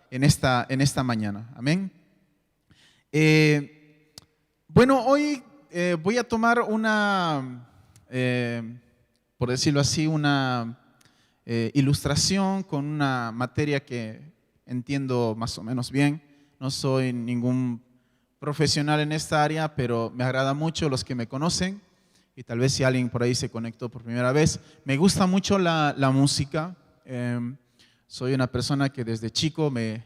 en esta mañana. Amén. Bueno, hoy voy a tomar por decirlo así, una ilustración con una materia que entiendo más o menos bien. No soy ningún profesional en esta área, pero me agrada mucho los que me conocen y tal vez si alguien por ahí se conectó por primera vez. Me gusta mucho la música. Soy una persona que desde chico me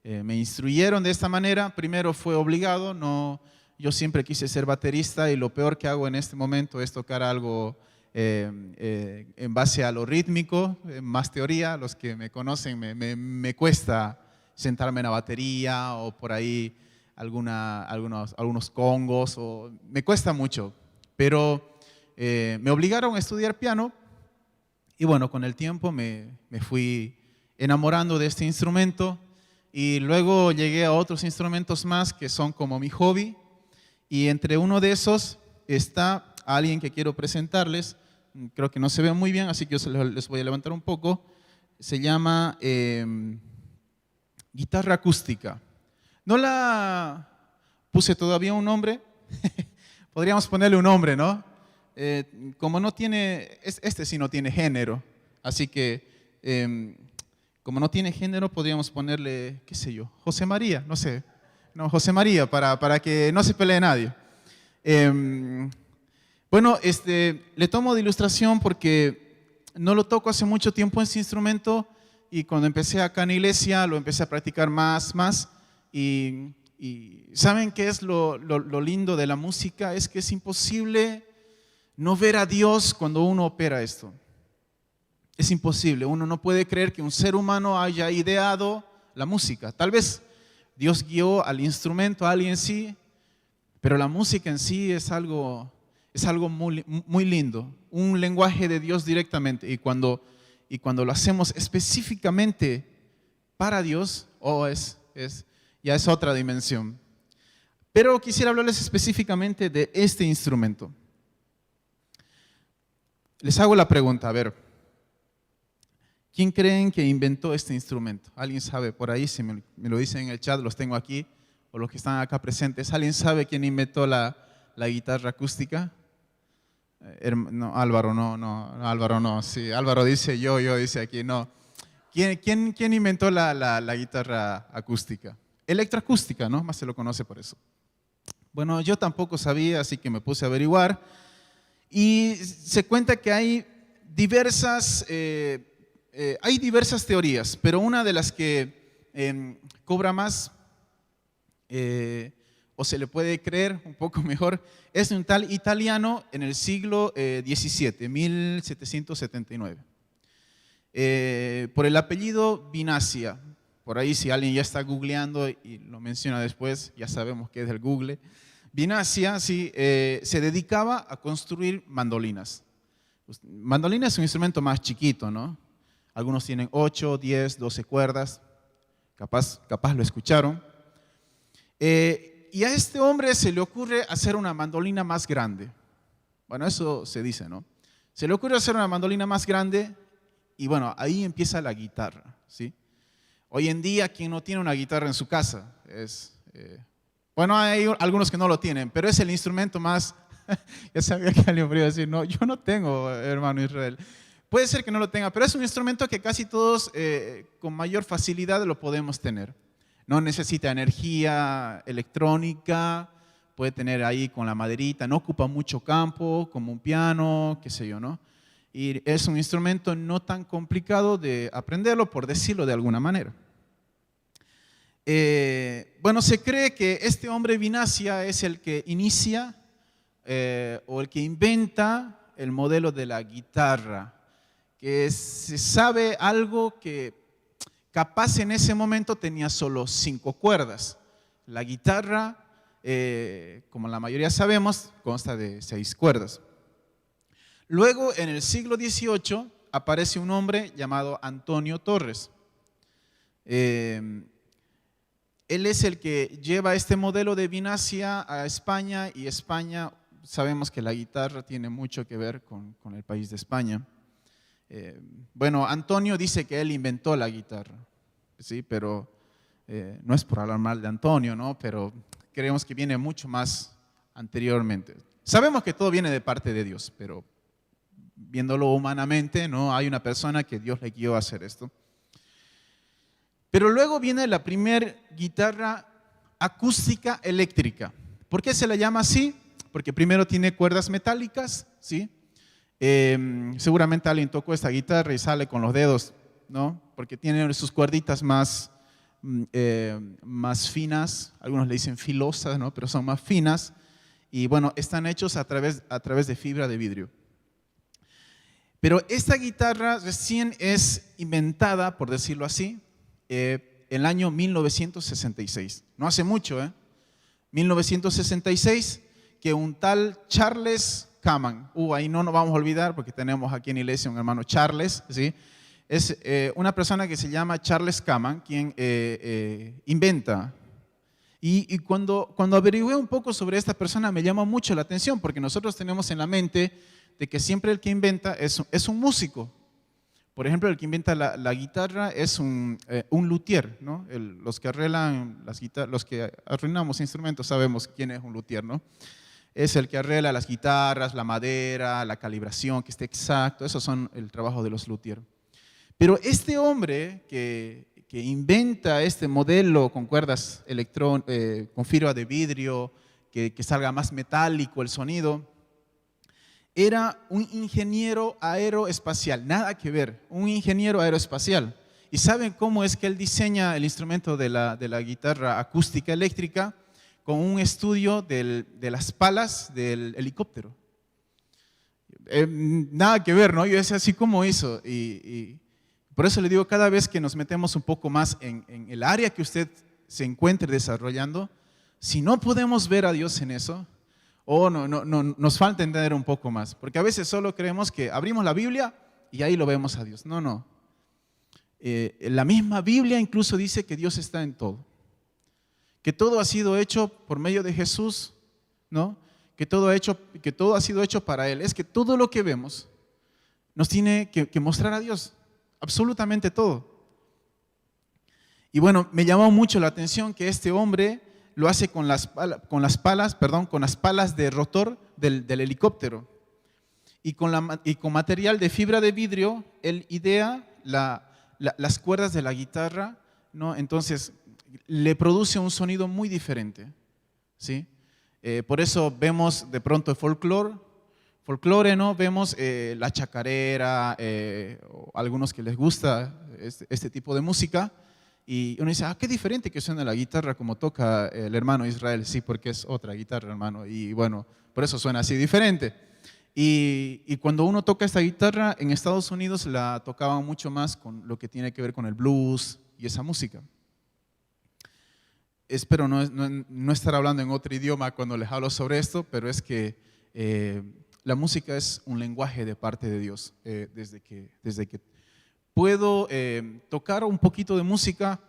instruyeron de esta manera. Primero fue obligado, no, yo siempre quise ser baterista y lo peor que hago en este momento es tocar algo en base a lo rítmico, más teoría. Los que me conocen, me cuesta sentarme en la batería o por ahí algunos congos, me cuesta mucho, pero me obligaron a estudiar piano y bueno, con el tiempo me fui enamorando de este instrumento y luego llegué a otros instrumentos más que son como mi hobby, y entre uno de esos está alguien que quiero presentarles. Creo que no se ve muy bien, así que yo les voy a levantar un poco. Se llama guitarra acústica. No la puse todavía un nombre. Podríamos ponerle un nombre, ¿no? Como no tiene, este sí no tiene género, así que como no tiene género podríamos ponerle, qué sé yo, José María, no sé. No, José María, para que no se pelee nadie. Bueno, le tomo de ilustración porque no lo toco hace mucho tiempo este instrumento y cuando empecé acá en la iglesia lo empecé a practicar más y ¿saben qué es lo lindo de la música? Es que es imposible no ver a Dios cuando uno opera esto. Es imposible, uno no puede creer que un ser humano haya ideado la música. Tal vez Dios guió al instrumento, a alguien sí, pero la música en sí es algo muy, muy lindo, un lenguaje de Dios directamente. Y cuando lo hacemos específicamente para Dios, ya es otra dimensión. Pero quisiera hablarles específicamente de este instrumento. Les hago la pregunta, a ver, ¿quién creen que inventó este instrumento? ¿Alguien sabe por ahí? Si me lo dicen en el chat, los tengo aquí, o los que están acá presentes. ¿Alguien sabe quién inventó la guitarra acústica? No, Álvaro, Álvaro no. Sí, Álvaro dice yo dice aquí, no. ¿Quién inventó la guitarra acústica? Electroacústica, ¿no? Más se lo conoce por eso. Bueno, yo tampoco sabía, así que me puse a averiguar. Y se cuenta que hay diversas teorías, pero una de las que cobra más o se le puede creer un poco mejor es de un tal italiano en el siglo XVII, 1779. Por el apellido Vinaccia. Por ahí si alguien ya está googleando y lo menciona después, ya sabemos que es del Google. Vinaccia sí, se dedicaba a construir mandolinas. Mandolina es un instrumento más chiquito, ¿no? Algunos tienen 8, 10, 12 cuerdas, capaz lo escucharon. Y a este hombre se le ocurre hacer una mandolina más grande. Bueno, eso se dice, ¿no? Se le ocurre hacer una mandolina más grande y bueno, ahí empieza la guitarra, ¿sí? Hoy en día, ¿quién no tiene una guitarra en su casa? Bueno, hay algunos que no lo tienen, pero es el instrumento más... Ya sabía que alguien podría decir, no, yo no tengo, hermano Israel. Puede ser que no lo tenga, pero es un instrumento que casi todos con mayor facilidad lo podemos tener. No necesita energía electrónica, puede tener ahí con la maderita, no ocupa mucho campo, como un piano, qué sé yo, ¿no? Y es un instrumento no tan complicado de aprenderlo, por decirlo de alguna manera. Bueno, se cree que este hombre Vinaccia es el que inicia o el que inventa el modelo de la guitarra, que se sabe algo que capaz en ese momento tenía solo 5 cuerdas. La guitarra, como la mayoría sabemos, consta de 6 cuerdas. Luego, en el siglo XVIII, aparece un hombre llamado Antonio Torres. Él es el que lleva este modelo de Vinaccia a España, y España, sabemos que la guitarra tiene mucho que ver con el país de España. Bueno, Antonio dice que él inventó la guitarra. ¿sí? Pero no es por hablar mal de Antonio, ¿no? Pero creemos que viene mucho más anteriormente. Sabemos que todo viene de parte de Dios, pero viéndolo humanamente, ¿no? Hay una persona que Dios le guió a hacer esto. Pero luego viene la primer guitarra acústica eléctrica. ¿Por qué se la llama así? Porque primero tiene cuerdas metálicas, ¿sí? Seguramente alguien tocó esta guitarra y sale con los dedos, ¿no? Porque tiene sus cuerditas más finas, algunos le dicen filosas, ¿no? Pero son más finas y bueno, están hechos a través de fibra de vidrio. Pero esta guitarra recién es inventada, por decirlo así, el año 1966. No hace mucho, 1966, que un tal Charles Kaman, ahí no nos vamos a olvidar porque tenemos aquí en la iglesia un hermano Charles, ¿sí? Es una persona que se llama Charles Kaman quien inventa. Y cuando averigüé un poco sobre esta persona me llamó mucho la atención porque nosotros tenemos en la mente de que siempre el que inventa es un músico. Por ejemplo, el que inventa la guitarra es un luthier, ¿no? Los que arreglan las guitarras, los que arruinamos instrumentos sabemos quién es un luthier, ¿no? Es el que arregla las guitarras, la madera, la calibración, que esté exacto. Esos son el trabajo de los luthier. Pero este hombre que inventa este modelo con cuerdas con fibra de vidrio, que salga más metálico el sonido, era un ingeniero aeroespacial, nada que ver, un ingeniero aeroespacial. ¿Y saben cómo es que él diseña el instrumento de la guitarra acústica eléctrica? Con un estudio de las palas del helicóptero. Nada que ver, ¿no? Yo decía así como hizo. Y por eso le digo, cada vez que nos metemos un poco más en el área que usted se encuentre desarrollando, si no podemos ver a Dios en eso, nos falta entender un poco más. Porque a veces solo creemos que abrimos la Biblia y ahí lo vemos a Dios. No. La misma Biblia incluso dice que Dios está en todo. Que todo ha sido hecho por medio de Jesús, ¿no? Que todo ha sido hecho para Él. Es que todo lo que vemos nos tiene que mostrar a Dios, absolutamente todo. Y bueno, me llamó mucho la atención que este hombre lo hace con las palas de rotor del helicóptero. Y con material de fibra de vidrio, él idea las cuerdas de la guitarra, ¿no? Entonces, le produce un sonido muy diferente, ¿sí? Por eso vemos de pronto el folclore, ¿no? Vemos la chacarera, o algunos que les gusta este tipo de música, y uno dice, qué diferente que suena la guitarra como toca el hermano Israel. Sí, porque es otra guitarra, hermano, y bueno, por eso suena así diferente. Y cuando uno toca esta guitarra, en Estados Unidos la tocaban mucho más con lo que tiene que ver con el blues y esa música. Espero no estar hablando en otro idioma cuando les hablo sobre esto, pero es que la música es un lenguaje de parte de Dios. Desde que puedo tocar un poquito de música,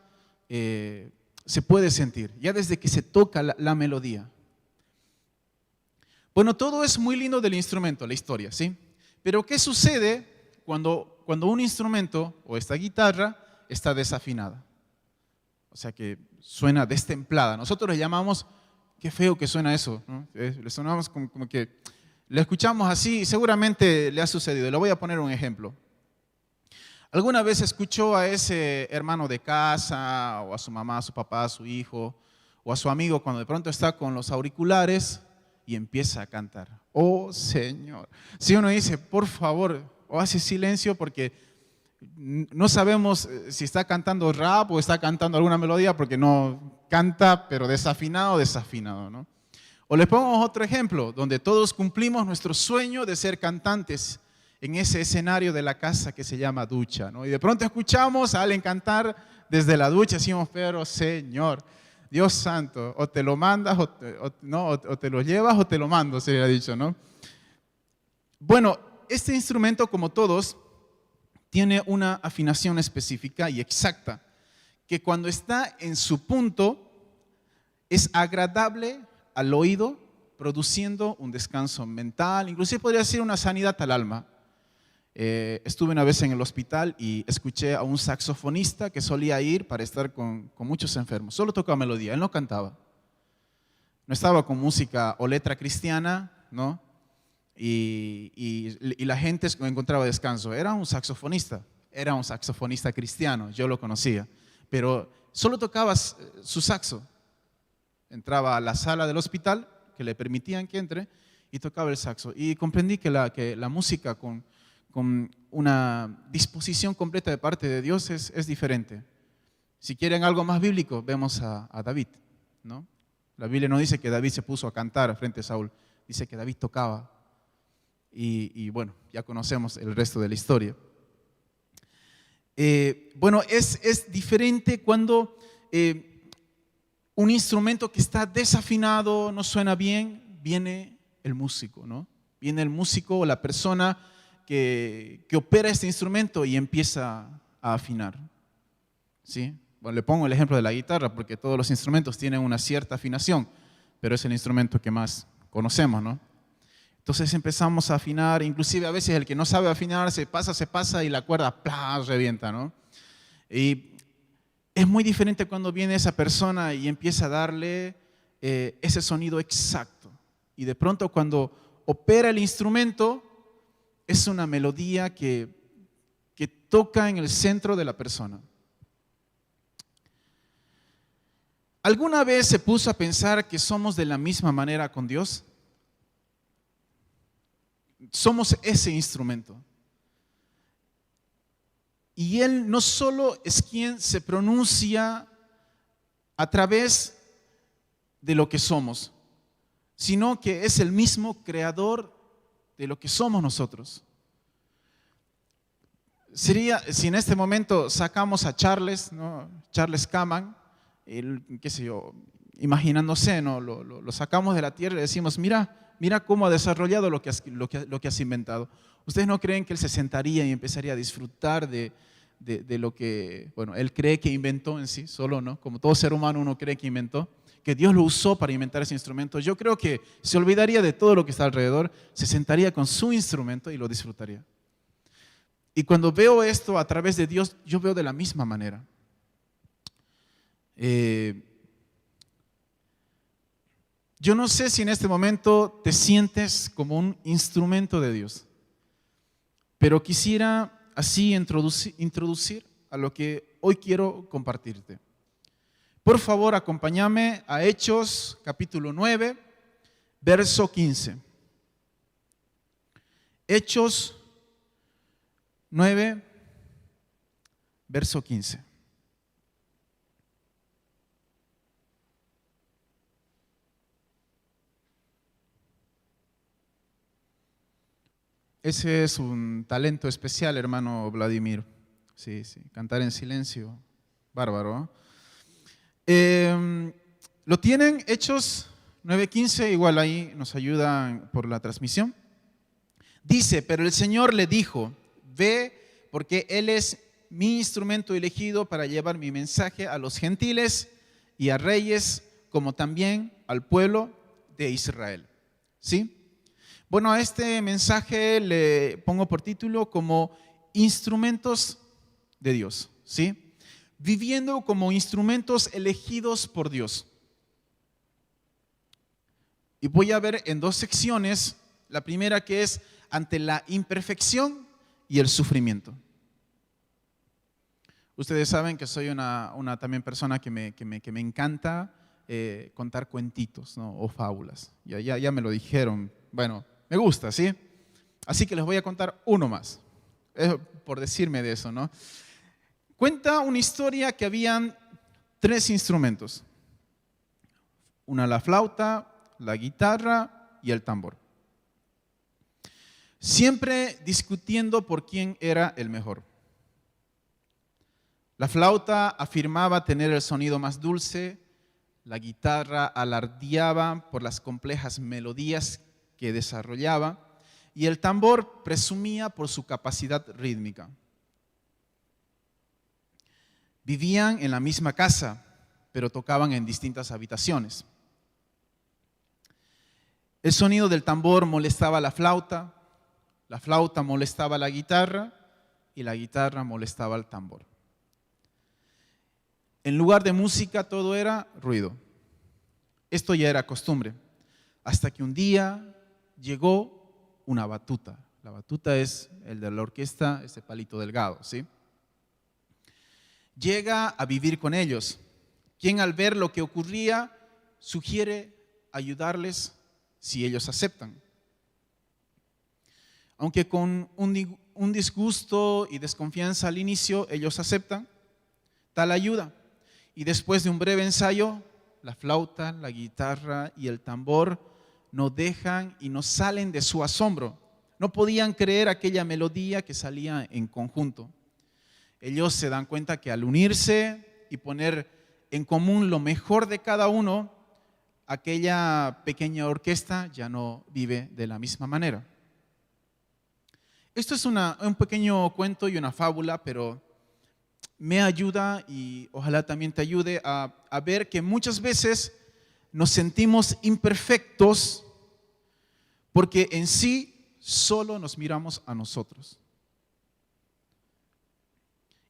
se puede sentir, ya desde que se toca la melodía. Bueno, todo es muy lindo del instrumento, la historia, ¿sí? Pero ¿qué sucede cuando un instrumento o esta guitarra está desafinada? O sea, que suena destemplada. Nosotros le llamamos, qué feo que suena eso, ¿no? Le sonamos como que le escuchamos así y seguramente le ha sucedido. Le voy a poner un ejemplo. ¿Alguna vez escuchó a ese hermano de casa, o a su mamá, a su papá, a su hijo, o a su amigo cuando de pronto está con los auriculares y empieza a cantar? Oh, Señor. Si uno dice, por favor, o hace silencio porque no sabemos si está cantando rap o está cantando alguna melodía porque no canta, pero desafinado, ¿no? O les pongo otro ejemplo, donde todos cumplimos nuestro sueño de ser cantantes en ese escenario de la casa que se llama ducha, ¿no? Y de pronto escuchamos a alguien cantar desde la ducha, decimos, pero Señor, Dios santo, o te lo mandas, o te lo llevas o te lo mando, se hubiera dicho, ¿no? Bueno, este instrumento, como todos, tiene una afinación específica y exacta, que cuando está en su punto es agradable al oído, produciendo un descanso mental, inclusive podría ser una sanidad al alma. Estuve una vez en el hospital y escuché a un saxofonista que solía ir para estar con muchos enfermos. Solo tocaba melodía, él no cantaba. No estaba con música o letra cristiana, ¿no? Y la gente encontraba descanso. Era un saxofonista cristiano, yo lo conocía, pero solo tocaba su saxo. Entraba a la sala del hospital, que le permitían que entre, y tocaba el saxo. Y comprendí que la música con una disposición completa de parte de Dios es diferente. Si quieren algo más bíblico, vemos a David, ¿no? La Biblia no dice que David se puso a cantar frente a Saúl, dice que David tocaba. Y bueno, ya conocemos el resto de la historia. Bueno, es diferente cuando un instrumento que está desafinado, no suena bien, viene el músico, ¿no? Viene el músico o la persona que opera este instrumento y empieza a afinar, ¿sí? Bueno, le pongo el ejemplo de la guitarra porque todos los instrumentos tienen una cierta afinación, pero es el instrumento que más conocemos, ¿no? Entonces empezamos a afinar, inclusive a veces el que no sabe afinar se pasa y la cuerda ¡plá!, revienta, ¿no? Y es muy diferente cuando viene esa persona y empieza a darle ese sonido exacto. Y de pronto cuando opera el instrumento, es una melodía que toca en el centro de la persona. ¿Alguna vez se puso a pensar que somos de la misma manera con Dios? Somos ese instrumento. Y Él no solo es quien se pronuncia a través de lo que somos, sino que es el mismo creador de lo que somos nosotros. Sería, si en este momento sacamos a Charles, ¿no? Charles Kaman, qué sé yo, imaginándose, ¿no? Lo sacamos de la tierra y decimos, mira cómo ha desarrollado lo que has inventado. ¿Ustedes no creen que él se sentaría y empezaría a disfrutar de lo que, bueno, él cree que inventó en sí, solo, ¿no? Como todo ser humano uno cree que inventó, que Dios lo usó para inventar ese instrumento. Yo creo que se olvidaría de todo lo que está alrededor, se sentaría con su instrumento y lo disfrutaría. Y cuando veo esto a través de Dios, yo veo de la misma manera. Yo no sé si en este momento te sientes como un instrumento de Dios, pero quisiera así introducir a lo que hoy quiero compartirte. Por favor, acompáñame a Hechos capítulo 9, verso 15. Hechos 9, verso 15. Ese es un talento especial, hermano Vladimir. Sí, cantar en silencio, bárbaro. ¿Lo tienen? Hechos 9:15, igual ahí nos ayudan por la transmisión. Dice, pero el Señor le dijo, ve, porque Él es mi instrumento elegido para llevar mi mensaje a los gentiles y a reyes, como también al pueblo de Israel. ¿Sí? Bueno, a este mensaje le pongo por título como instrumentos de Dios, ¿sí? Viviendo como instrumentos elegidos por Dios. Y voy a ver en dos secciones, la primera que es ante la imperfección y el sufrimiento. Ustedes saben que soy una también persona que me encanta contar cuentitos, ¿no? O fábulas. Ya me lo dijeron, bueno, me gusta, ¿sí? Así que les voy a contar uno más, por decirme de eso, ¿no? Cuenta una historia que habían 3 instrumentos. La flauta, la guitarra y el tambor. Siempre discutiendo por quién era el mejor. La flauta afirmaba tener el sonido más dulce, la guitarra alardeaba por las complejas melodías que desarrollaba y el tambor presumía por su capacidad rítmica. Vivían en la misma casa, pero tocaban en distintas habitaciones. El sonido del tambor molestaba a la flauta, La flauta molestaba la guitarra y la guitarra molestaba el tambor. En lugar de música todo era ruido. Esto ya era costumbre, hasta que un día llegó una batuta. La batuta es el de la orquesta, ese palito delgado, ¿sí? Llega a vivir con ellos, quien al ver lo que ocurría sugiere ayudarles si ellos aceptan. Aunque con un disgusto y desconfianza al inicio, ellos aceptan tal ayuda. Y después de un breve ensayo, la flauta, la guitarra y el tambor no dejan y no salen de su asombro. No podían creer aquella melodía que salía en conjunto. Ellos se dan cuenta que al unirse y poner en común lo mejor de cada uno, aquella pequeña orquesta ya no vive de la misma manera. Esto es un pequeño cuento y una fábula, pero me ayuda y ojalá también te ayude a ver que muchas veces nos sentimos imperfectos porque en sí solo nos miramos a nosotros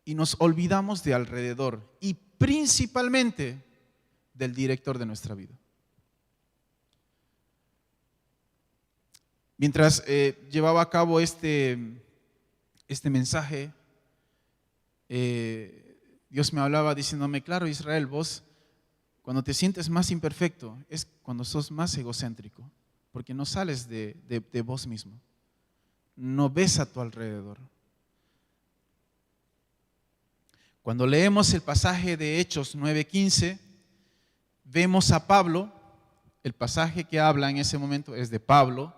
y nos olvidamos de alrededor y principalmente del director de nuestra vida. Mientras llevaba a cabo este mensaje, Dios me hablaba diciéndome, claro, Israel, vos cuando te sientes más imperfecto es cuando sos más egocéntrico, porque no sales de vos mismo, no ves a tu alrededor. Cuando leemos el pasaje de Hechos 9:15, vemos a Pablo, el pasaje que habla en ese momento es de Pablo,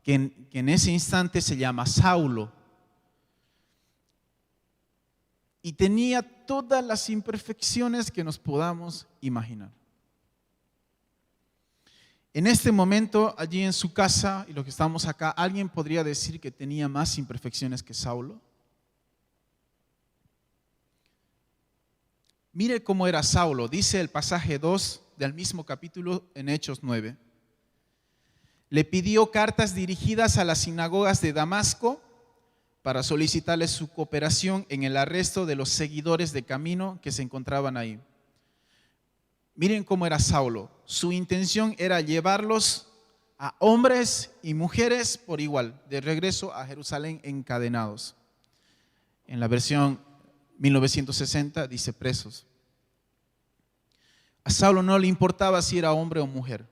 que en ese instante se llama Saulo. Y tenía todas las imperfecciones que nos podamos imaginar. En este momento, allí en su casa, y los que estamos acá, ¿alguien podría decir que tenía más imperfecciones que Saulo? Mire cómo era Saulo, dice el pasaje 2 del mismo capítulo en Hechos 9. Le pidió cartas dirigidas a las sinagogas de Damasco para solicitarles su cooperación en el arresto de los seguidores de camino que se encontraban ahí. Miren cómo era Saulo. Su intención era llevarlos a hombres y mujeres por igual, de regreso a Jerusalén encadenados. En la versión 1960 dice presos. A Saulo no le importaba si era hombre o mujer.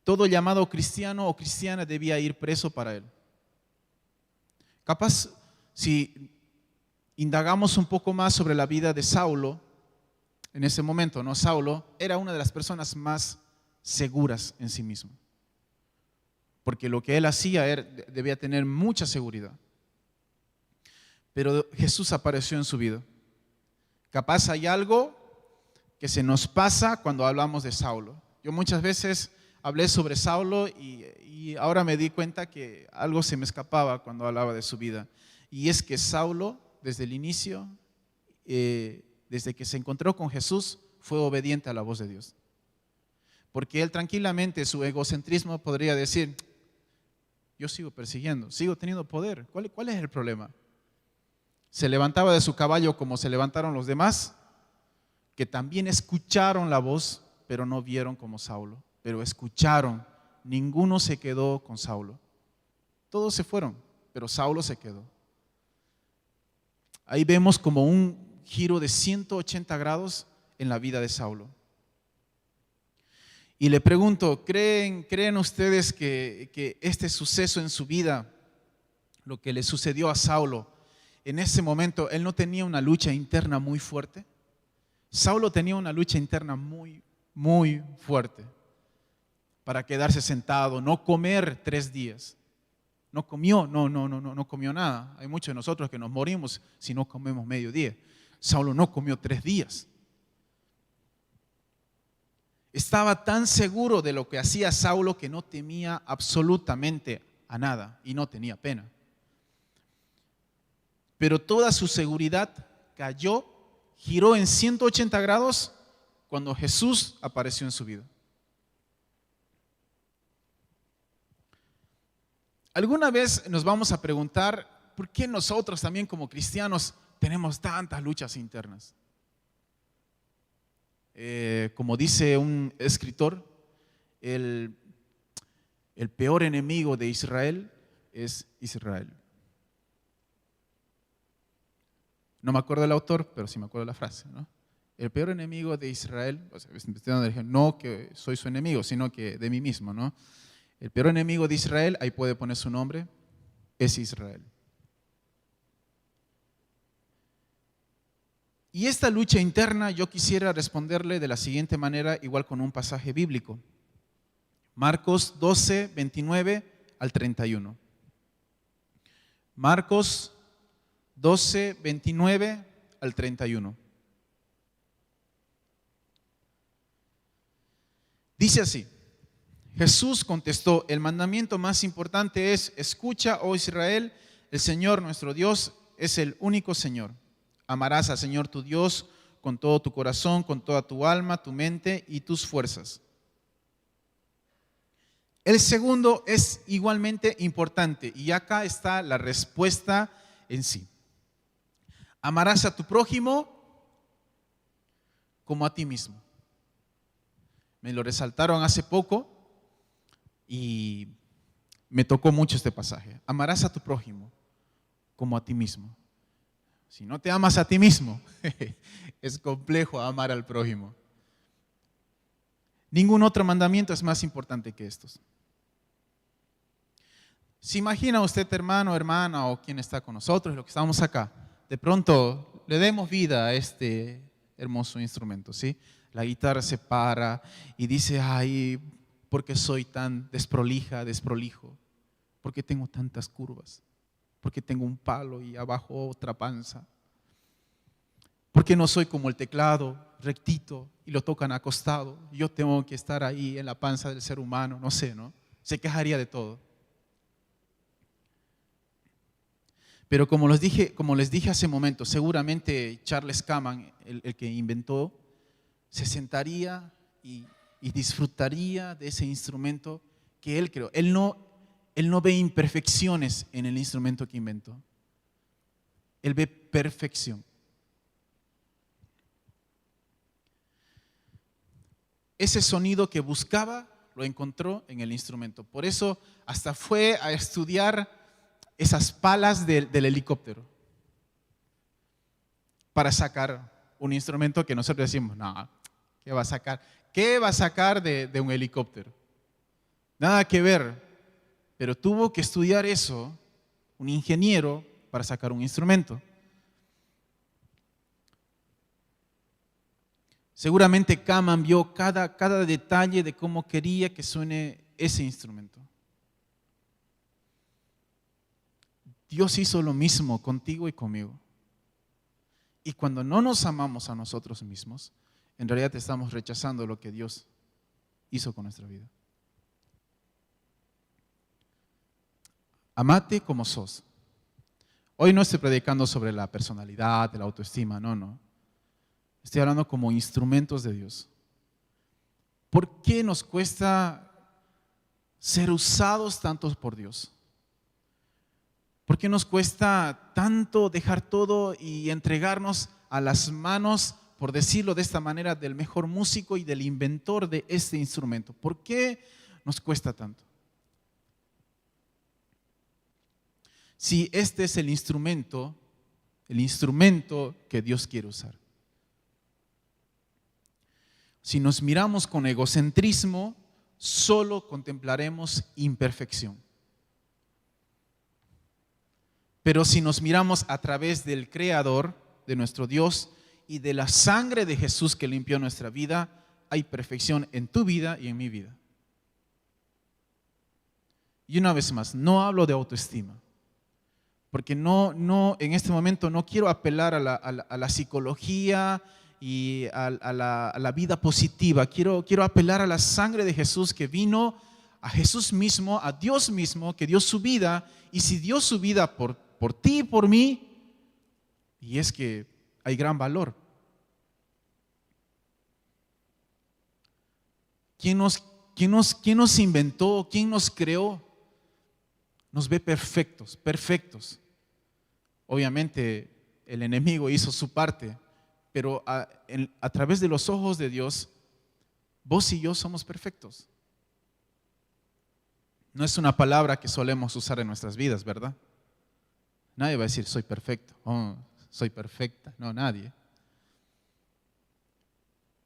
Todo llamado cristiano o cristiana debía ir preso para él. Capaz, si indagamos un poco más sobre la vida de Saulo, en ese momento, ¿no? Saulo era una de las personas más seguras en sí mismo. Porque lo que él hacía debía tener mucha seguridad. Pero Jesús apareció en su vida. Capaz hay algo que se nos pasa cuando hablamos de Saulo. Yo muchas veces hablé sobre Saulo y ahora me di cuenta que algo se me escapaba cuando hablaba de su vida. Y es que Saulo, desde el inicio, desde que se encontró con Jesús, fue obediente a la voz de Dios. Porque él tranquilamente, su egocentrismo podría decir, yo sigo persiguiendo, sigo teniendo poder. ¿Cuál es el problema? Se levantaba de su caballo como se levantaron los demás, que también escucharon la voz, pero no vieron como Saulo. Pero escucharon, ninguno se quedó con Saulo. Todos se fueron, pero Saulo se quedó. Ahí vemos como un giro de 180 grados en la vida de Saulo. Y le pregunto, ¿creen ustedes que este suceso en su vida, lo que le sucedió a Saulo, en ese momento, él no tenía una lucha interna muy fuerte? Saulo tenía una lucha interna muy, muy fuerte. Para quedarse sentado, no comer 3 días. No comió, no comió nada. Hay muchos de nosotros que nos morimos si no comemos medio día. Saulo no comió 3 días. Estaba tan seguro de lo que hacía Saulo que no temía absolutamente a nada y no tenía pena. Pero toda su seguridad cayó, giró en 180 grados cuando Jesús apareció en su vida. ¿Alguna vez nos vamos a preguntar por qué nosotros también como cristianos tenemos tantas luchas internas? Como dice un escritor, el peor enemigo de Israel es Israel. No me acuerdo del autor, pero sí me acuerdo de la frase, ¿no? El peor enemigo de Israel, o sea, no que soy su enemigo, sino que de mí mismo, ¿no? El peor enemigo de Israel, ahí puede poner su nombre, es Israel. Y esta lucha interna yo quisiera responderle de la siguiente manera, igual con un pasaje bíblico. Marcos 12, 29 al 31. Marcos 12, 29 al 31. Dice así: Jesús contestó, el mandamiento más importante es, escucha, oh Israel, el Señor nuestro Dios es el único Señor. Amarás al Señor tu Dios con todo tu corazón, con toda tu alma, tu mente y tus fuerzas. El segundo es igualmente importante y acá está la respuesta en sí. Amarás a tu prójimo como a ti mismo. Me lo resaltaron hace poco y me tocó mucho este pasaje. Amarás a tu prójimo como a ti mismo. Si no te amas a ti mismo, es complejo amar al prójimo. Ningún otro mandamiento es más importante que estos. ¿Se imagina usted, hermano, hermana, o quien está con nosotros, lo que estamos acá? De pronto le demos vida a este hermoso instrumento, ¿sí? La guitarra se para y dice, ay, ¿por qué soy tan desprolijo? ¿Por qué tengo tantas curvas? ¿Por qué tengo un palo y abajo otra panza? ¿Por qué no soy como el teclado, rectito, y lo tocan acostado? Yo tengo que estar ahí en la panza del ser humano, no sé, ¿no? Se quejaría de todo. Pero como les dije hace un momento, seguramente Charles Kaman, el que inventó, se sentaría y disfrutaría de ese instrumento que él creó. Él no ve imperfecciones en el instrumento que inventó. Él ve perfección. Ese sonido que buscaba lo encontró en el instrumento. Por eso hasta fue a estudiar esas palas del helicóptero para sacar un instrumento que nosotros decimos, no, ¿qué va a sacar? ¿Qué va a sacar de un helicóptero? Nada que ver, pero tuvo que estudiar eso, un ingeniero, para sacar un instrumento. Seguramente Kaman vio cada detalle de cómo quería que suene ese instrumento. Dios hizo lo mismo contigo y conmigo. Y cuando no nos amamos a nosotros mismos, en realidad estamos rechazando lo que Dios hizo con nuestra vida. Amate como sos. Hoy no estoy predicando sobre la personalidad, la autoestima, no. Estoy hablando como instrumentos de Dios. ¿Por qué nos cuesta ser usados tantos por Dios? ¿Por qué nos cuesta tanto dejar todo y entregarnos a las manos, por decirlo de esta manera, del mejor músico y del inventor de este instrumento? ¿Por qué nos cuesta tanto? Si este es el instrumento que Dios quiere usar. Si nos miramos con egocentrismo, solo contemplaremos imperfección. Pero si nos miramos a través del Creador, de nuestro Dios, y de la sangre de Jesús que limpió nuestra vida, hay perfección en tu vida y en mi vida. Y una vez más, no hablo de autoestima, porque no, en este momento no quiero apelar a la psicología y a la vida positiva. Quiero apelar a la sangre de Jesús que vino, a Jesús mismo, a Dios mismo, que dio su vida. Y si dio su vida por ti y por mí, y es que hay gran valor. ¿Quién nos inventó? ¿Quién nos creó? Nos ve perfectos, perfectos. Obviamente el enemigo hizo su parte, pero a través de los ojos de Dios, vos y yo somos perfectos. No es una palabra que solemos usar en nuestras vidas, ¿verdad? Nadie va a decir, soy perfecto, oh, soy perfecta. No, nadie.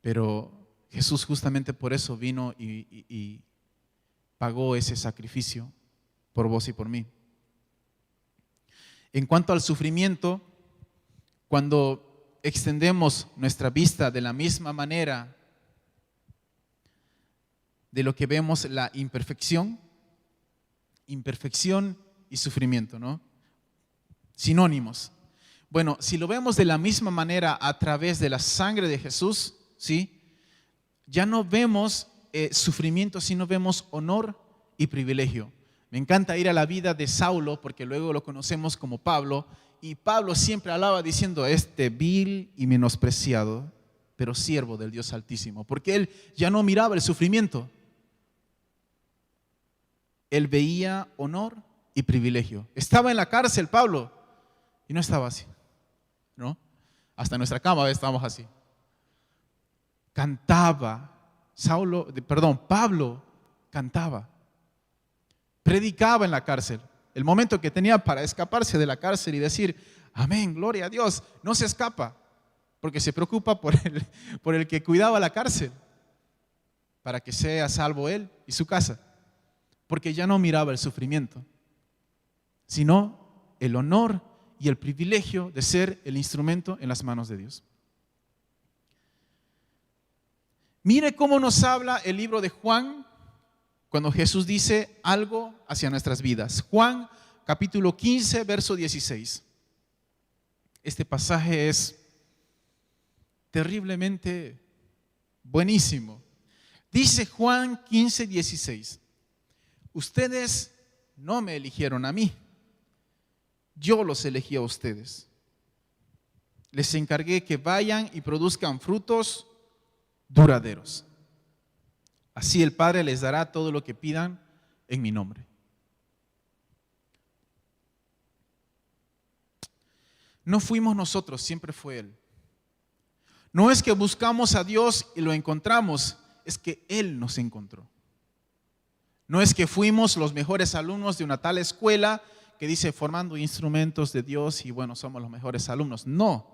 Pero Jesús justamente por eso vino y pagó ese sacrificio por vos y por mí. En cuanto al sufrimiento, cuando extendemos nuestra vista de la misma manera de lo que vemos la imperfección y sufrimiento, ¿no? Sinónimos. Bueno, si lo vemos de la misma manera a través de la sangre de Jesús, ¿sí? Ya no vemos sufrimiento, sino vemos honor y privilegio. Me encanta ir a la vida de Saulo, porque luego lo conocemos como Pablo, y Pablo siempre hablaba diciendo, este vil y menospreciado, pero siervo del Dios Altísimo, porque él ya no miraba el sufrimiento. Él veía honor y privilegio. Estaba en la cárcel Pablo y no estaba así, ¿no? Hasta en nuestra cama estábamos así. Cantaba, Pablo cantaba, predicaba en la cárcel. El momento que tenía para escaparse de la cárcel y decir, amén, gloria a Dios, no se escapa, porque se preocupa por el que cuidaba la cárcel, para que sea salvo él y su casa, porque ya no miraba el sufrimiento, sino el honor y el privilegio de ser el instrumento en las manos de Dios. Mire cómo nos habla el libro de Juan cuando Jesús dice algo hacia nuestras vidas. Juan capítulo 15, verso 16. Este pasaje es terriblemente buenísimo. Dice Juan 15, 16. Ustedes no me eligieron a mí, yo los elegí a ustedes. Les encargué que vayan y produzcan frutos duraderos. Así el Padre les dará todo lo que pidan en mi nombre. No fuimos nosotros, siempre fue Él. No es que buscamos a Dios y lo encontramos, es que Él nos encontró. No es que fuimos los mejores alumnos de una tal escuela que dice formando instrumentos de Dios y bueno, somos los mejores alumnos. No.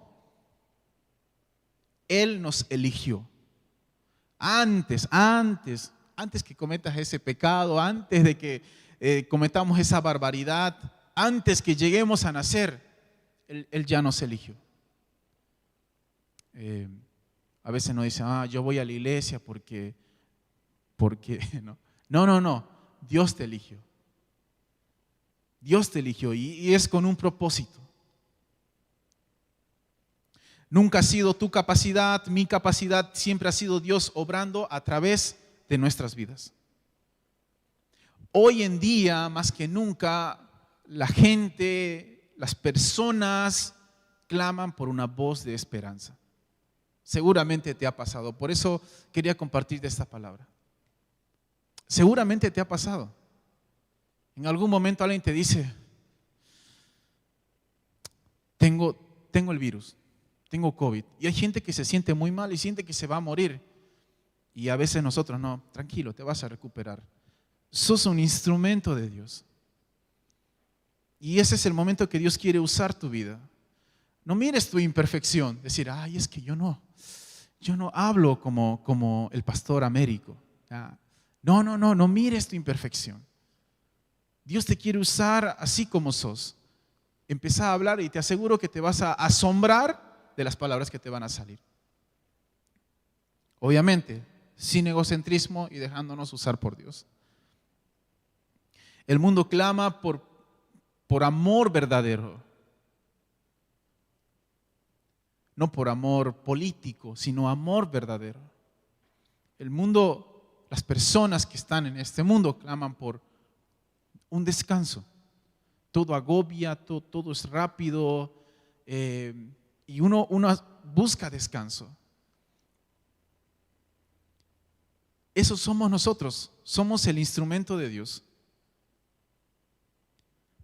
Él nos eligió. Antes que cometas ese pecado, antes de que cometamos esa barbaridad, antes que lleguemos a nacer, Él ya nos eligió. A veces nos dicen, yo voy a la iglesia porque no, Dios te eligió. Dios te eligió y es con un propósito. Nunca ha sido tu capacidad, mi capacidad, siempre ha sido Dios obrando a través de nuestras vidas. Hoy en día, más que nunca, la gente, las personas claman por una voz de esperanza. Seguramente te ha pasado, por eso quería compartirte esta palabra. Seguramente te ha pasado. En algún momento alguien te dice, tengo el virus. Tengo COVID. Y hay gente que se siente muy mal y siente que se va a morir. Y a veces nosotros, no, tranquilo, te vas a recuperar. Sos un instrumento de Dios. Y ese es el momento que Dios quiere usar tu vida. No mires tu imperfección. Decir, es que yo no hablo como el pastor Américo. No mires tu imperfección. Dios te quiere usar así como sos. Empezá a hablar y te aseguro que te vas a asombrar de las palabras que te van a salir. Obviamente, sin egocentrismo y dejándonos usar por Dios. El mundo clama por amor verdadero. No por amor político, sino amor verdadero. El mundo, las personas que están en este mundo claman por un descanso. Todo agobia, todo es rápido. Y uno busca descanso. Eso somos nosotros, somos el instrumento de Dios.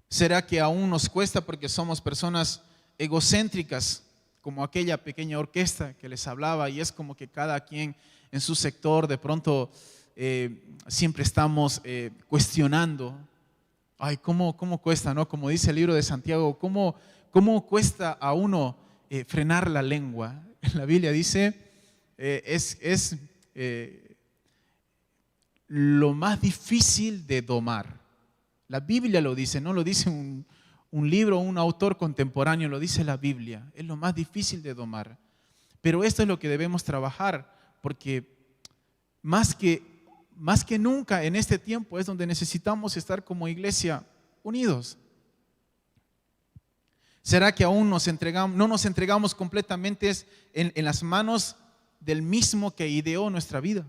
¿Será que aún nos cuesta porque somos personas egocéntricas, como aquella pequeña orquesta que les hablaba, y es como que cada quien en su sector de pronto siempre estamos cuestionando? Ay, ¿cómo cuesta, no? Como dice el libro de Santiago, ¿cómo cuesta a uno frenar la lengua? La Biblia dice, es lo más difícil de domar. La Biblia lo dice, no lo dice un libro, un autor contemporáneo, lo dice la Biblia. Es lo más difícil de domar. Pero esto es lo que debemos trabajar, porque más que nunca en este tiempo es donde necesitamos estar como iglesia unidos. ¿Será que aún no nos entregamos completamente en las manos del mismo que ideó nuestra vida?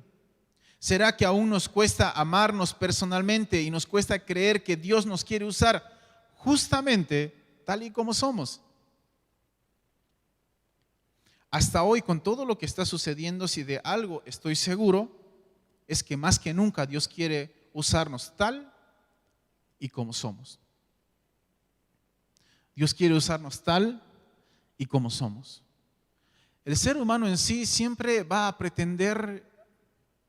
¿Será que aún nos cuesta amarnos personalmente y nos cuesta creer que Dios nos quiere usar justamente tal y como somos? Hasta hoy, con todo lo que está sucediendo, si de algo estoy seguro, es que más que nunca Dios quiere usarnos tal y como somos. Dios quiere usarnos tal y como somos. El ser humano en sí siempre va a pretender,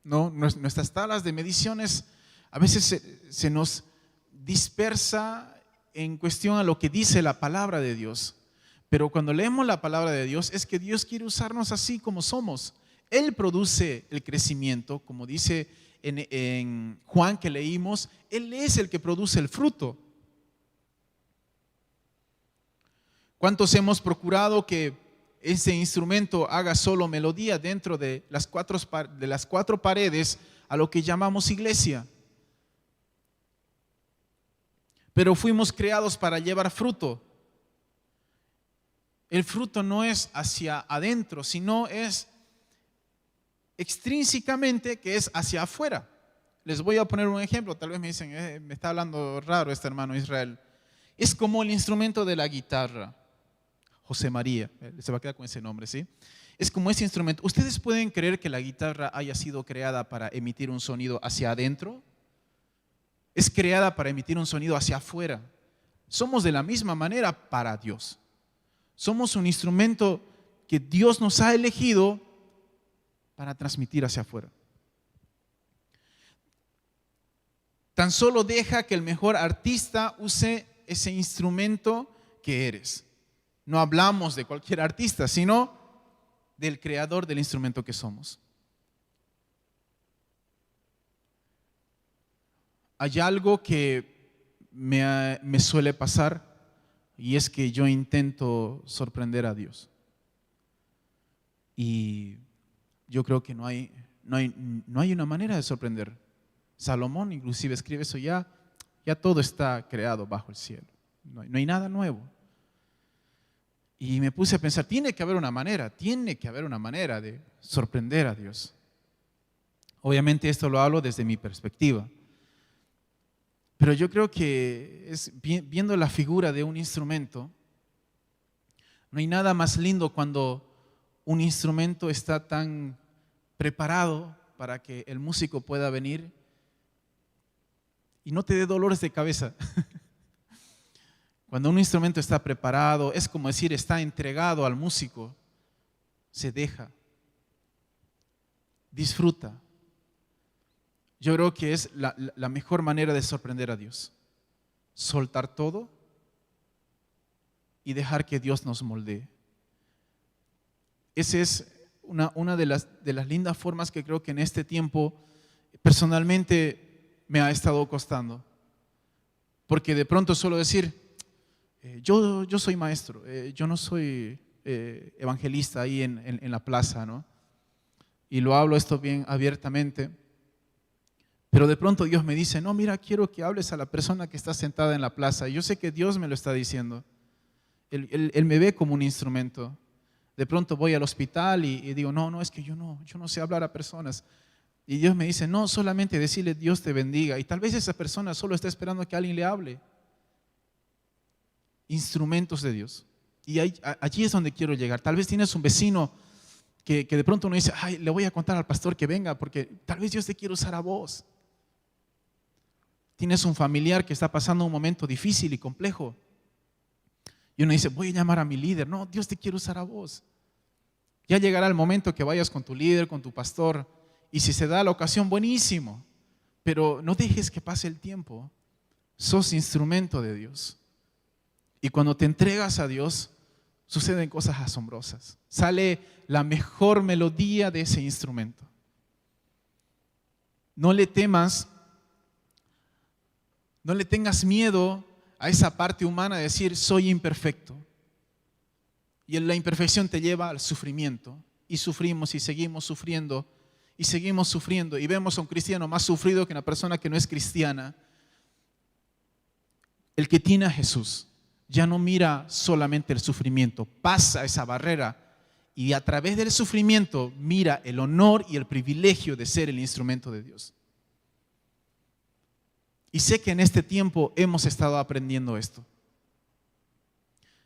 ¿no? Nuestras tablas de mediciones a veces se nos dispersa en cuestión a lo que dice la palabra de Dios. Pero cuando leemos la palabra de Dios es que Dios quiere usarnos así como somos. Él produce el crecimiento, como dice en Juan que leímos, Él es el que produce el fruto. ¿Cuántos hemos procurado que ese instrumento haga solo melodía dentro de las cuatro paredes a lo que llamamos iglesia? Pero fuimos creados para llevar fruto. El fruto no es hacia adentro, sino es extrínsecamente, que es hacia afuera. Les voy a poner un ejemplo. Tal vez me dicen, me está hablando raro este hermano Israel. Es como el instrumento de la guitarra. José María, se va a quedar con ese nombre, ¿sí? Es como ese instrumento. ¿Ustedes pueden creer que la guitarra haya sido creada para emitir un sonido hacia adentro? Es creada para emitir un sonido hacia afuera. Somos de la misma manera para Dios. Somos un instrumento que Dios nos ha elegido para transmitir hacia afuera. Tan solo deja que el mejor artista use ese instrumento que eres. No hablamos de cualquier artista, sino del creador del instrumento que somos. Hay algo que me suele pasar, y es que yo intento sorprender a Dios. Y yo creo que no hay una manera de sorprender. Salomón inclusive escribe eso, ya todo está creado bajo el cielo. No hay nada nuevo. Y me puse a pensar, tiene que haber una manera de sorprender a Dios. Obviamente esto lo hablo desde mi perspectiva. Pero yo creo que viendo la figura de un instrumento, no hay nada más lindo cuando un instrumento está tan preparado para que el músico pueda venir y no te dé dolores de cabeza. Cuando un instrumento está preparado, es como decir, está entregado al músico, se deja, disfruta. Yo creo que es la mejor manera de sorprender a Dios. Soltar todo y dejar que Dios nos moldee. Esa es una de las lindas formas que creo que en este tiempo personalmente me ha estado costando. Porque de pronto suelo decir, yo soy maestro, yo no soy evangelista ahí en la plaza, ¿no? Y lo hablo esto bien abiertamente. Pero de pronto Dios me dice, no, mira, quiero que hables a la persona que está sentada en la plaza. Y yo sé que Dios me lo está diciendo. Él me ve como un instrumento. De pronto voy al hospital y digo, no, es que yo no sé hablar a personas. Y Dios me dice, no, solamente decirle Dios te bendiga. Y tal vez esa persona solo está esperando que alguien le hable. Instrumentos de Dios. Y allí es donde quiero llegar. Tal vez tienes un vecino que de pronto uno dice, le voy a contar al pastor que venga porque tal vez Dios te quiere usar a vos. tienes un familiar que está pasando un momento difícil y complejo. Y uno dice, voy a llamar a mi líder. No, Dios te quiere usar a vos. Ya llegará el momento que vayas con tu líder, con tu pastor. Y si se da la ocasión, buenísimo. Pero no dejes que pase el tiempo. Sos instrumento de Dios. Y cuando te entregas a Dios, suceden cosas asombrosas. Sale la mejor melodía de ese instrumento. No le temas, no le tengas miedo a esa parte humana de decir, soy imperfecto. Y la imperfección te lleva al sufrimiento. Y sufrimos y seguimos sufriendo. Y seguimos sufriendo. Y vemos a un cristiano más sufrido que una persona que no es cristiana. El que tiene a Jesús ya no mira solamente el sufrimiento, pasa esa barrera y a través del sufrimiento mira el honor y el privilegio de ser el instrumento de Dios. Y sé que en este tiempo hemos estado aprendiendo esto.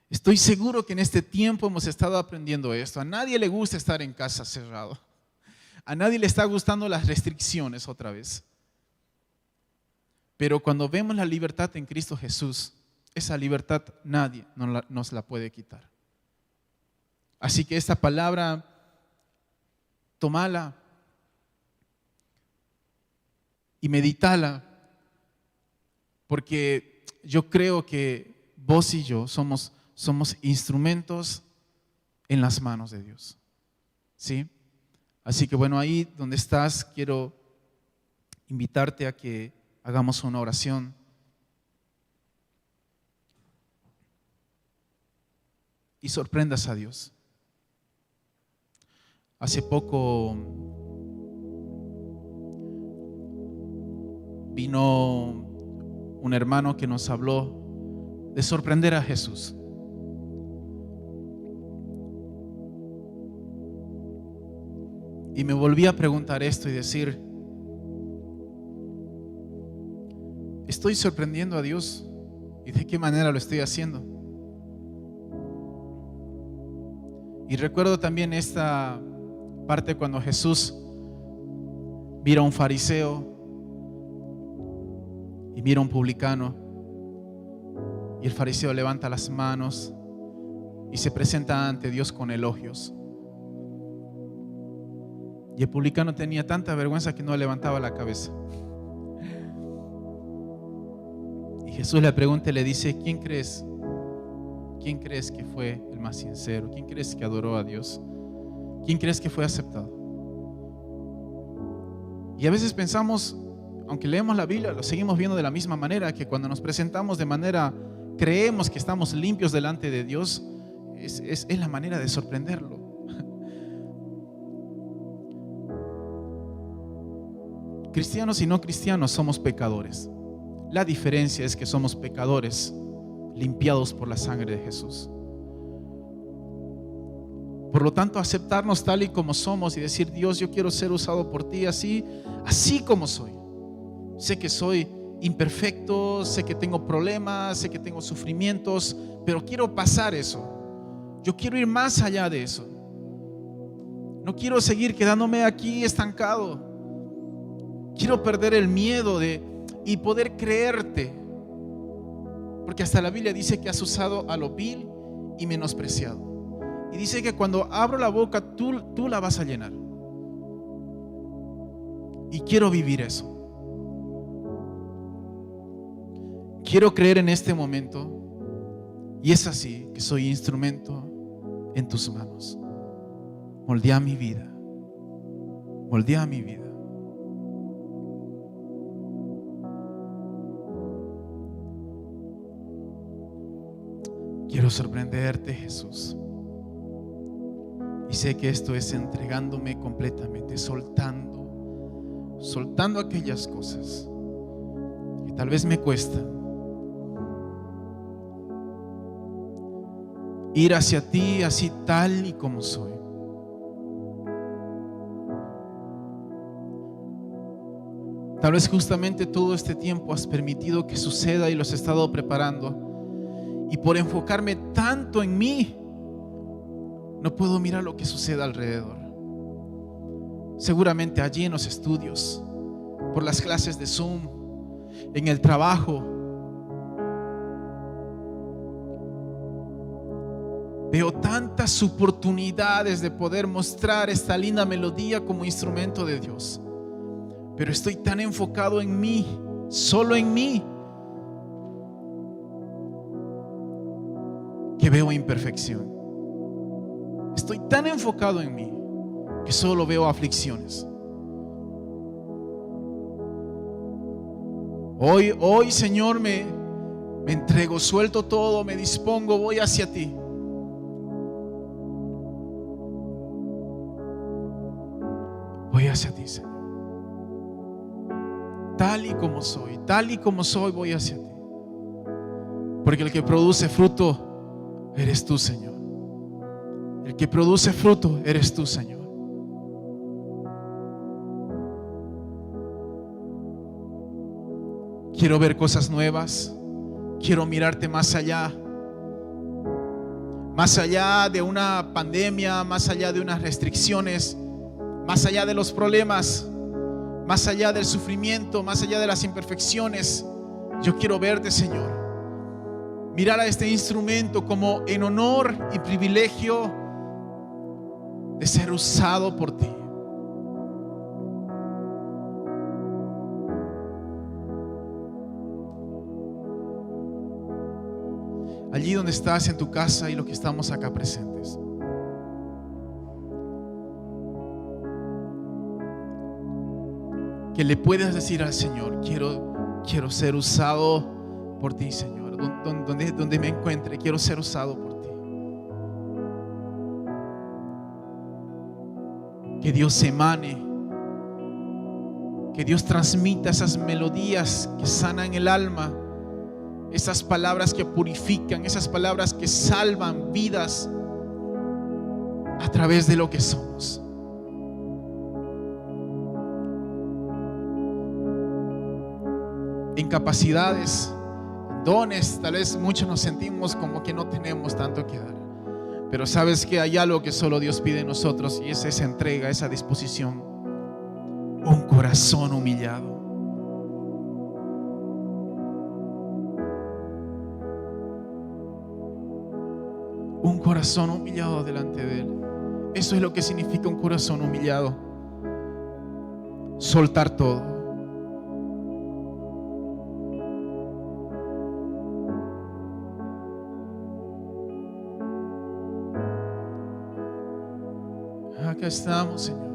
Estoy seguro que en este tiempo hemos estado aprendiendo esto. A nadie le gusta estar en casa cerrado. A nadie le está gustando las restricciones otra vez. Pero cuando vemos la libertad en Cristo Jesús, esa libertad nadie nos la puede quitar. Así que esta palabra, tómala y medítala, porque yo creo que vos y yo somos instrumentos en las manos de Dios. ¿Sí? Así que bueno, ahí donde estás, quiero invitarte a que hagamos una oración. Y sorprendas a Dios. Hace poco vino un hermano que nos habló de sorprender a Jesús. Y me volví a preguntar esto y decir, ¿estoy sorprendiendo a Dios? ¿Y de qué manera lo estoy haciendo? Y recuerdo también esta parte cuando Jesús mira a un fariseo y mira a un publicano. Y el fariseo levanta las manos y se presenta ante Dios con elogios. Y el publicano tenía tanta vergüenza que no levantaba la cabeza. Y Jesús le pregunta y le dice, ¿quién crees? ¿Quién crees que fue el más sincero? ¿Quién crees que adoró a Dios? ¿Quién crees que fue aceptado? Y a veces pensamos, aunque leemos la Biblia, lo seguimos viendo de la misma manera, que cuando nos presentamos de manera, creemos que estamos limpios delante de Dios, es la manera de sorprenderlo. Cristianos y no cristianos somos pecadores. La diferencia es que somos pecadores limpiados por la sangre de Jesús. Por lo tanto, aceptarnos tal y como somos y decir, Dios, yo quiero ser usado por ti así como soy. Sé que soy imperfecto, sé que tengo problemas, sé que tengo sufrimientos, pero quiero pasar eso. Yo quiero ir más allá de eso. No quiero seguir quedándome aquí estancado. Quiero perder el miedo y poder creerte. Porque hasta la Biblia dice que has usado a lo vil y menospreciado. Y dice que cuando abro la boca, tú la vas a llenar. Y quiero vivir eso. Quiero creer en este momento. Y es así que soy instrumento en tus manos. Moldea mi vida. Moldea mi vida. Quiero sorprenderte, Jesús. Y sé que esto es entregándome completamente, soltando aquellas cosas que tal vez me cuestan. Ir hacia ti así tal y como soy. Tal vez justamente todo este tiempo has permitido que suceda y los has estado preparando. Y por enfocarme tanto en mí, no puedo mirar lo que sucede alrededor. Seguramente allí en los estudios, por las clases de Zoom, en el trabajo. Veo tantas oportunidades de poder mostrar esta linda melodía como instrumento de Dios. Pero estoy tan enfocado en mí, solo en mí, que veo imperfección. Estoy tan enfocado en mí que solo veo aflicciones. Hoy, Señor, me entrego, suelto todo, me dispongo, voy hacia ti. Voy hacia ti, Señor. Tal y como soy, voy hacia ti. Porque el que produce fruto eres tú, Señor. El que produce fruto eres tú, Señor. Quiero ver cosas nuevas. Quiero mirarte más allá de una pandemia, más allá de unas restricciones, más allá de los problemas, más allá del sufrimiento, más allá de las imperfecciones. Yo quiero verte, Señor. Mirar a este instrumento como en honor y privilegio de ser usado por ti. Allí donde estás, en tu casa y los que estamos acá presentes, que le puedas decir al Señor: quiero ser usado por ti, Señor. Donde me encuentre, quiero ser usado por ti. Que Dios emane, que Dios transmita esas melodías que sanan el alma, esas palabras que purifican, esas palabras que salvan vidas a través de lo que somos. Incapacidades, dones, tal vez muchos nos sentimos como que no tenemos tanto que dar, pero sabes que hay algo que solo Dios pide de nosotros, y es esa entrega, esa disposición, un corazón humillado. Un corazón humillado delante de Él. Eso es lo que significa un corazón humillado. Soltar todo. Acá estamos, Señor.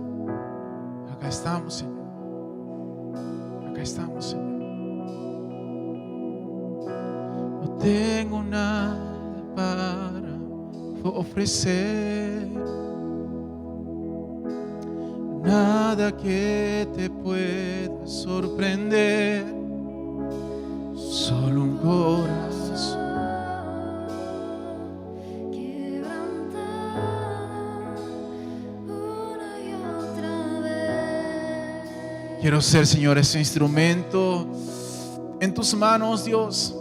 Acá estamos, Señor. Acá estamos, Señor. No tengo nada para ofrecer, nada que te pueda sorprender, solo un corazón una y otra vez. Quiero ser, Señor, ese instrumento en tus manos, Dios.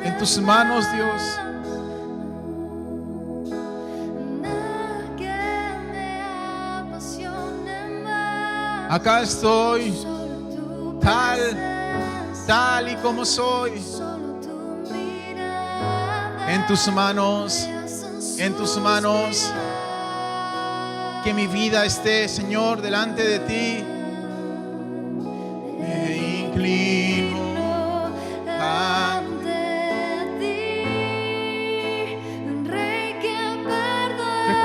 En tus manos, Dios. Acá estoy, tal y como soy. En tus manos, que mi vida esté, Señor, delante de ti. Me inclino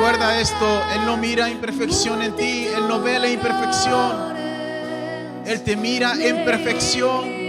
Recuerda esto: Él no mira imperfección en ti, Él no ve la imperfección, Él te mira en perfección.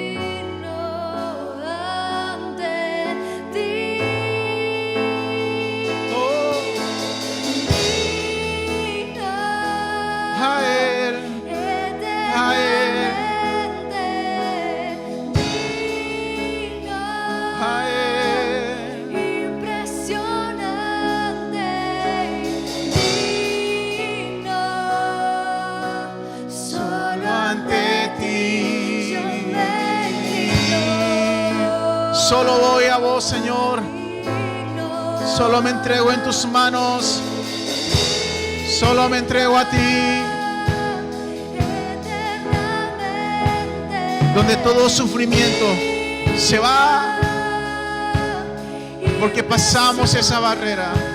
Solo voy a vos, Señor. Solo me entrego en tus manos. Solo me entrego a ti. donde todo sufrimiento se va, porque pasamos esa barrera.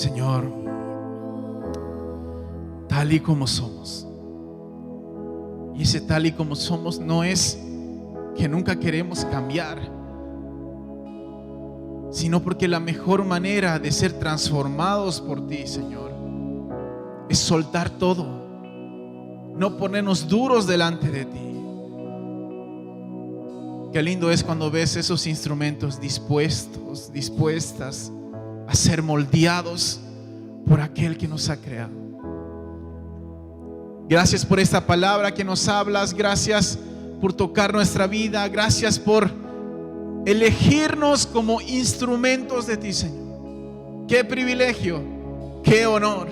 Señor, tal y como somos. Y ese tal y como somos no es que nunca queremos cambiar, sino porque la mejor manera de ser transformados por ti, Señor, es soltar todo, no ponernos duros delante de ti. Qué lindo es cuando ves esos instrumentos dispuestas a ser moldeados por aquel que nos ha creado. Gracias por esta palabra que nos hablas. Gracias por tocar nuestra vida. Gracias por elegirnos como instrumentos de ti, Señor. Qué privilegio, qué honor.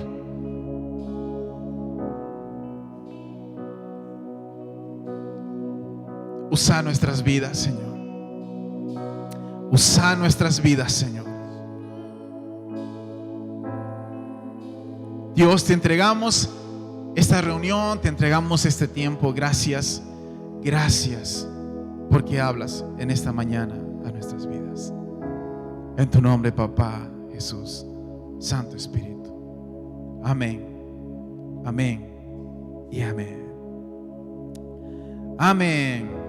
Usa nuestras vidas, Señor. Usa nuestras vidas, Señor. Dios, te entregamos esta reunión, te entregamos este tiempo. Gracias, gracias porque hablas en esta mañana a nuestras vidas. En tu nombre, Papá, Jesús, Santo Espíritu. Amén, amén y amén. Amén.